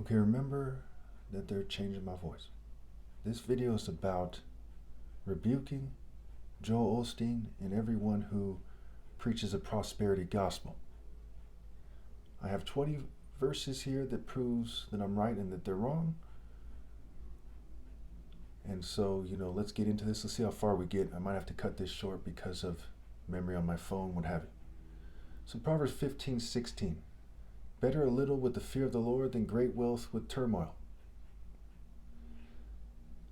Okay, remember that they're changing my voice. This video is about rebuking Joel Osteen and everyone who preaches a prosperity gospel. I have 20 verses here that proves that I'm right and that they're wrong. And so, let's get into this. Let's see how far we get. I might have to cut this short because of memory on my phone, what have you. So Proverbs 15:16. Better a little with the fear of the Lord than great wealth with turmoil.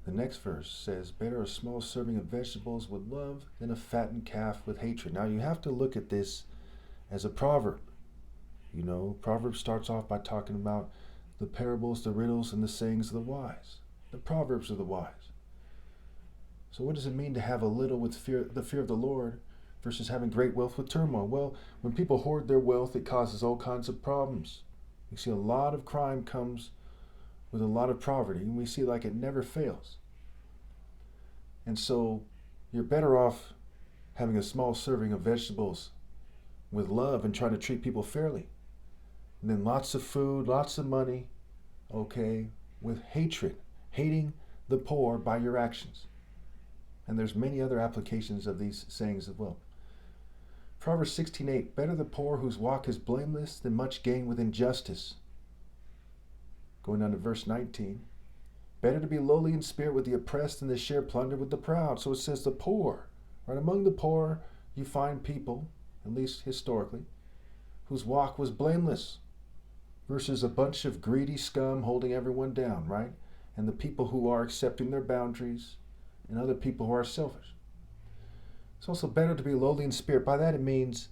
The next verse says, better a small serving of vegetables with love than a fattened calf with hatred. Now you have to look at this as a proverb. Proverbs starts off by talking about the parables, the riddles, and the sayings of the wise. The proverbs of the wise. So what does it mean to have a little with the fear of the Lord versus having great wealth with turmoil? Well, when people hoard their wealth, it causes all kinds of problems. You see a lot of crime comes with a lot of poverty, and we see like it never fails. And so you're better off having a small serving of vegetables with love and trying to treat people fairly. And then lots of food, lots of money, with hatred, hating the poor by your actions. And there's many other applications of these sayings as well. Proverbs 16:8, better the poor whose walk is blameless than much gain with injustice. Going on to verse 19, better to be lowly in spirit with the oppressed than to share plunder with the proud. So it says the poor, right? Among the poor, you find people, at least historically, whose walk was blameless versus a bunch of greedy scum holding everyone down, right? And the people who are accepting their boundaries and other people who are selfish. It's also better to be lowly in spirit. By that it means,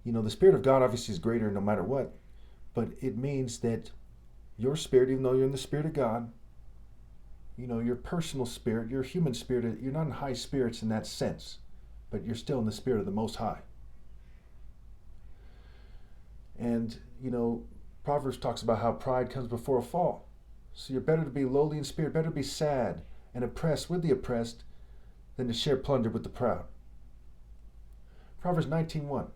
the Spirit of God obviously is greater no matter what, but it means that your spirit, even though you're in the Spirit of God, your personal spirit, your human spirit, you're not in high spirits in that sense, but you're still in the Spirit of the Most High. And, Proverbs talks about how pride comes before a fall. So you're better to be lowly in spirit, better to be sad and oppressed with the oppressed than to share plunder with the proud. Proverbs 19:1.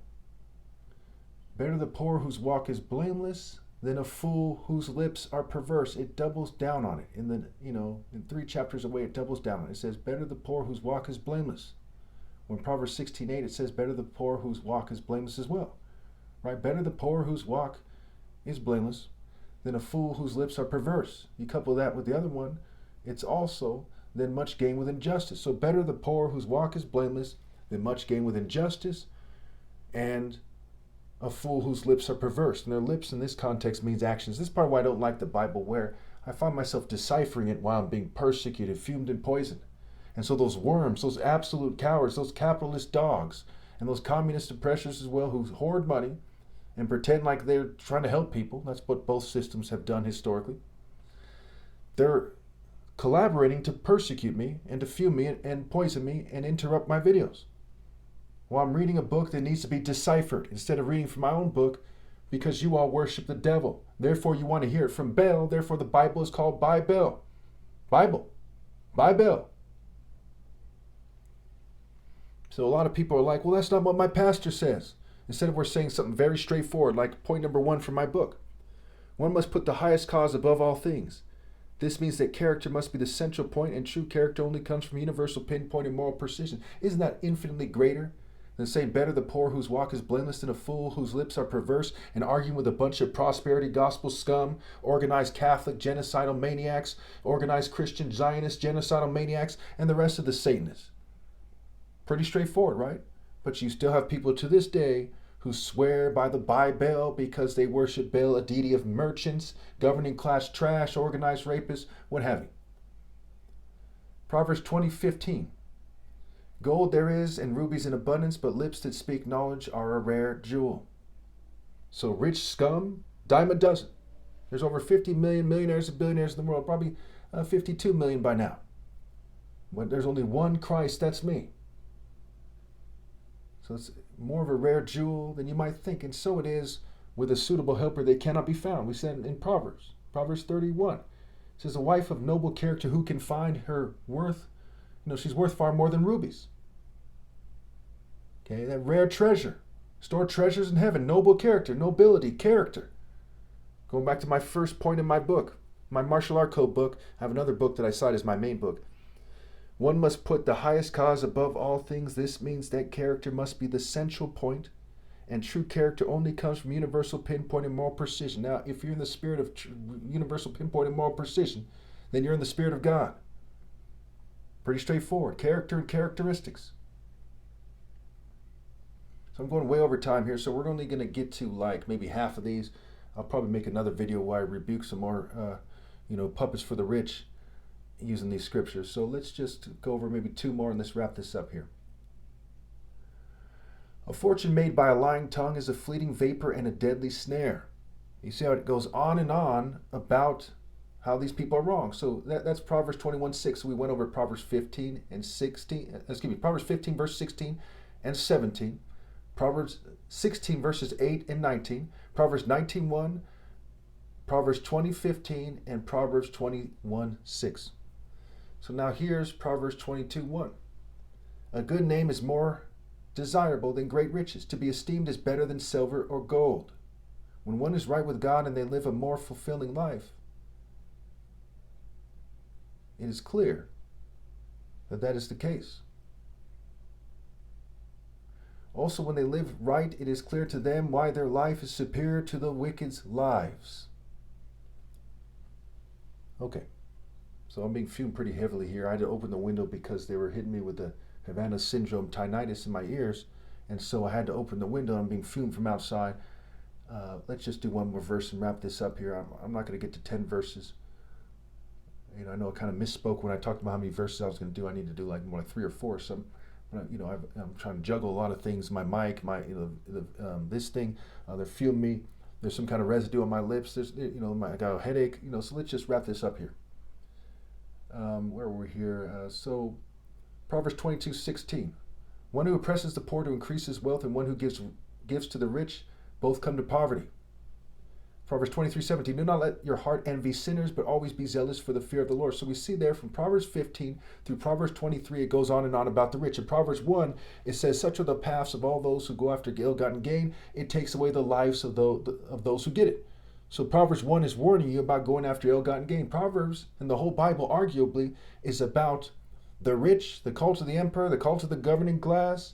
Better the poor whose walk is blameless than a fool whose lips are perverse. It doubles down on it. In 3 chapters away, it doubles down on it. It says, better the poor whose walk is blameless. When Proverbs 16:8, it says, better the poor whose walk is blameless as well. Right? Better the poor whose walk is blameless than a fool whose lips are perverse. You couple that with the other one, it's also than much gain with injustice. So better the poor whose walk is blameless than much gain with injustice, and a fool whose lips are perverse. And their lips in this context means actions. This is part why I don't like the Bible, where I find myself deciphering it while I'm being persecuted, fumed, and poisoned. And so those worms, those absolute cowards, those capitalist dogs, and those communist oppressors as well, who hoard money and pretend like they're trying to help people. That's what both systems have done historically. They're collaborating to persecute me and to fume me and poison me and interrupt my videos while I'm reading a book that needs to be deciphered instead of reading from my own book, because you all worship the devil. Therefore you want to hear it from Bel. Therefore the Bible is called Bible. Bible. So a lot of people are like, well, that's not what my pastor says. Instead of we're saying something very straightforward, like point number 1 from my book. One must put the highest cause above all things. This means that character must be the central point, and true character only comes from universal pinpoint and moral precision. Isn't that infinitely greater than saying better the poor whose walk is blameless than a fool whose lips are perverse, and arguing with a bunch of prosperity gospel scum, organized Catholic genocidal maniacs, organized Christian Zionist genocidal maniacs, and the rest of the Satanists? Pretty straightforward, right? But you still have people to this day who swear by the Bible because they worship Baal, a deity of merchants, governing class trash, organized rapists, what have you. Proverbs 20:15. Gold there is and rubies in abundance, but lips that speak knowledge are a rare jewel. So rich scum, dime a dozen. There's over 50 million millionaires and billionaires in the world, probably 52 million by now. But there's only one Christ, that's me. So it's more of a rare jewel than you might think. And so it is with a suitable helper, they cannot be found. We said in Proverbs 31. It says, a wife of noble character, who can find her worth? She's worth far more than rubies. Okay, that rare treasure. Store treasures in heaven, noble character, nobility, character. Going back to my first point in my book, my martial art code book, I have another book that I cite as my main book. One must put the highest cause above all things. This means that character must be the central point, and true character only comes from universal pinpoint and moral precision. Now, if you're in the spirit of universal pinpoint and moral precision, then you're in the spirit of God. Pretty straightforward. Character and characteristics. So I'm going way over time here, so we're only going to get to like maybe half of these. I'll probably make another video where I rebuke some more, puppets for the rich using these scriptures. So let's just go over maybe two more and let's wrap this up here. A fortune made by a lying tongue is a fleeting vapor and a deadly snare. You see how it goes on and on about how these people are wrong. So that's Proverbs 21:6. So we went over Proverbs 15 and 16. Proverbs 15 verse 16 and 17. Proverbs 16 verses 8 and 19. Proverbs 19:1. Proverbs 20:15 and Proverbs 21:6. So now here's Proverbs 22:1. A good name is more desirable than great riches. To be esteemed is better than silver or gold. When one is right with God and they live a more fulfilling life, it is clear that that is the case. Also, when they live right, it is clear to them why their life is superior to the wicked's lives. Okay, so I'm being fumed pretty heavily here. I had to open the window because they were hitting me with the Havana syndrome tinnitus in my ears, and so I had to open the window. I'm being fumed from outside. Let's just do one more verse and wrap this up here. I'm not going to get to 10 verses. I know I kind of misspoke when I talked about how many verses I was going to do. I need to do like more like 3 or 4 or something. I'm trying to juggle a lot of things. My mic, this thing, they're fueling me. There's some kind of residue on my lips. There's, I got a headache. So let's just wrap this up here. Where were we here? So Proverbs 22:16. One who oppresses the poor to increase his wealth, and one who gives to the rich, both come to poverty. Proverbs 23:17. Do not let your heart envy sinners, but always be zealous for the fear of the Lord. So we see there from Proverbs 15 through Proverbs 23, it goes on and on about the rich. In Proverbs 1, it says, such are the paths of all those who go after ill-gotten gain. It takes away the lives of those who get it. So Proverbs 1 is warning you about going after ill-gotten gain. Proverbs and the whole Bible arguably is about the rich, the cult of the emperor, the cult of the governing class,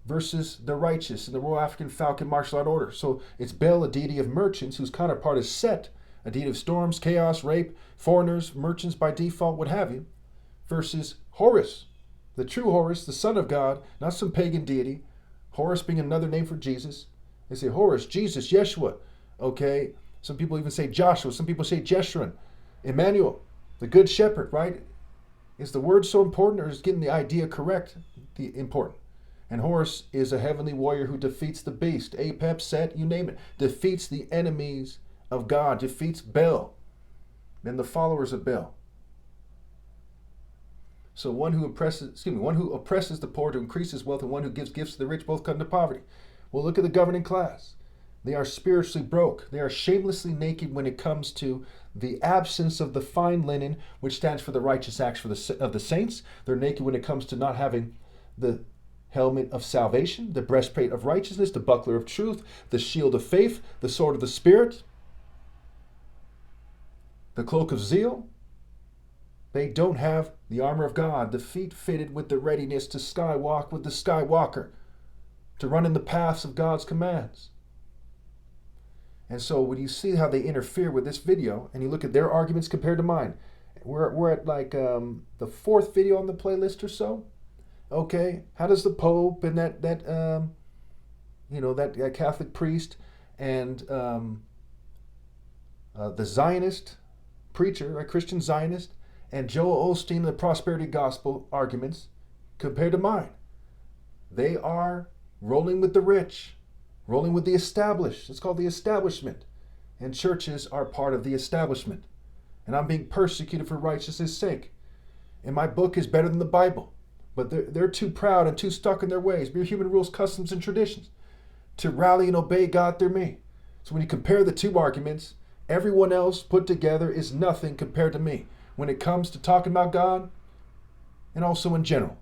versus the righteous in the Royal African Falcon Martial Art Order. So it's Bel, a deity of merchants, whose counterpart is Set, a deity of storms, chaos, rape, foreigners, merchants by default, what have you, versus Horus, the true Horus, the Son of God, not some pagan deity. Horus being another name for Jesus. They say Horus, Jesus, Yeshua. Okay, some people even say Joshua. Some people say Jeshurun. Emmanuel, the Good Shepherd, right? Is the word so important, or is getting the idea correct important? And Horus is a heavenly warrior who defeats the beast, Apep, Set, you name it. Defeats the enemies of God, defeats Bel and the followers of Bel. So one who oppresses the poor to increase his wealth, and one who gives gifts to the rich, both come to poverty. Well, look at the governing class. They are spiritually broke. They are shamelessly naked when it comes to the absence of the fine linen, which stands for the righteous acts of the saints. They're naked when it comes to not having the helmet of salvation, the breastplate of righteousness, the buckler of truth, the shield of faith, the sword of the Spirit, the cloak of zeal. They don't have the armor of God, the feet fitted with the readiness to skywalk with the skywalker, to run in the paths of God's commands. And so when you see how they interfere with this video, and you look at their arguments compared to mine, we're at like the 4th video on the playlist or so. Okay, how does the Pope and that Catholic priest and the Zionist preacher, a Christian Zionist, and Joel Osteen, the prosperity gospel arguments compared to mine? They are rolling with the rich, rolling with the established. It's called the establishment. And churches are part of the establishment. And I'm being persecuted for righteousness' sake. And my book is better than the Bible. But they're too proud and too stuck in their ways, mere human rules, customs, and traditions, to rally and obey God through me. So when you compare the two arguments, everyone else put together is nothing compared to me when it comes to talking about God and also in general.